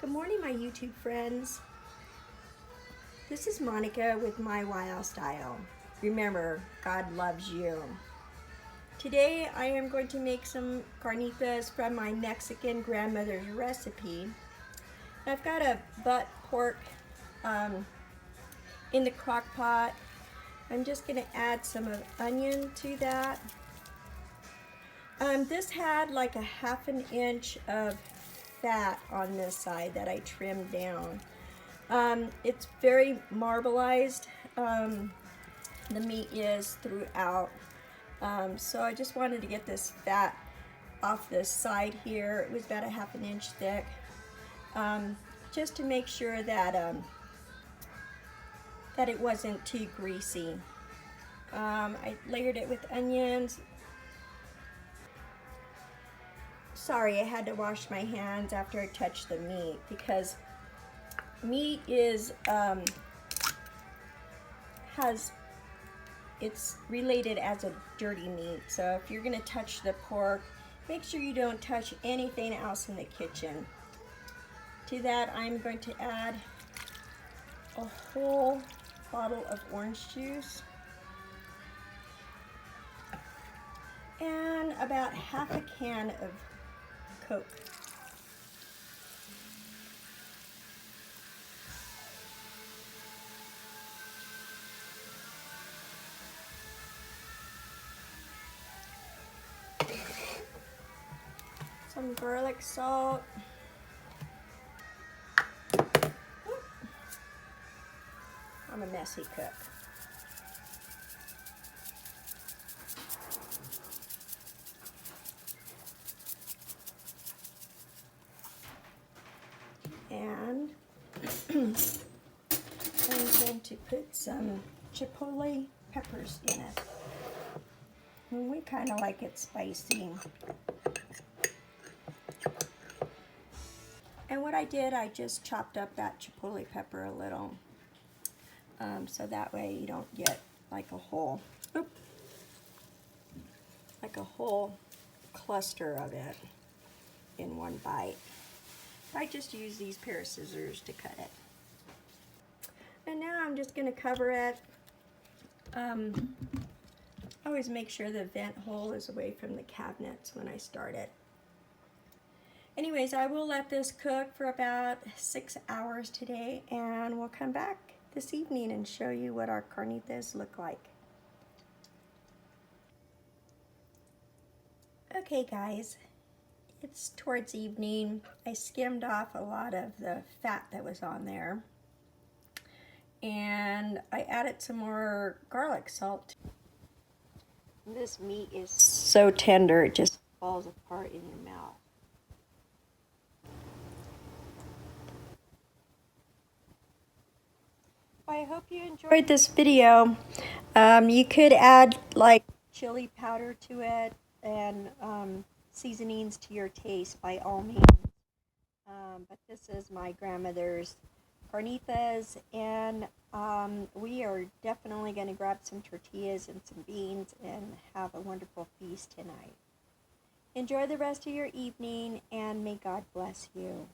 Good morning, my YouTube friends. This is Monica with MyWyoStyle. Remember, God loves you. Today I am going to make some carnitas from my Mexican grandmother's recipe. I've got a butt pork in the crock pot. I'm just going to add some onion to that. This had like a ½ an inch of fat on this side that I trimmed down. It's very marbleized, the meat is throughout, so I just wanted to get this fat off this side here. It was about a ½ an inch thick, just to make sure that that it wasn't too greasy. I layered it with onions. Sorry, I had to wash my hands after I touched the meat because meat is it's related as a dirty meat. So if you're gonna touch the pork, make sure you don't touch anything else in the kitchen. To that, I'm going to add a whole bottle of orange juice and about ½ a can of Coke. Some garlic salt. I'm a messy cook. And I'm going to put some Chipotle peppers in it. And we kind of like it spicy. And what I did, I just chopped up that Chipotle pepper a little, so that way you don't get like a whole, cluster of it in one bite. I just use these pair of scissors to cut it. And now I'm just going to cover it. Always make sure the vent hole is away from the cabinets when I start it. Anyways, I will let this cook for about 6 hours today, and we'll come back this evening and show you what our carnitas look like. Okay guys, it's towards evening. I skimmed off a lot of the fat that was on there, and I added some more garlic salt. This meat is so tender it just falls apart in your mouth. I hope you enjoyed this video. You could add like chili powder to it and seasonings to your taste by all means. But this is my grandmother's carnitas, and we are definitely going to grab some tortillas and some beans and have a wonderful feast tonight. Enjoy the rest of your evening, and may God bless you.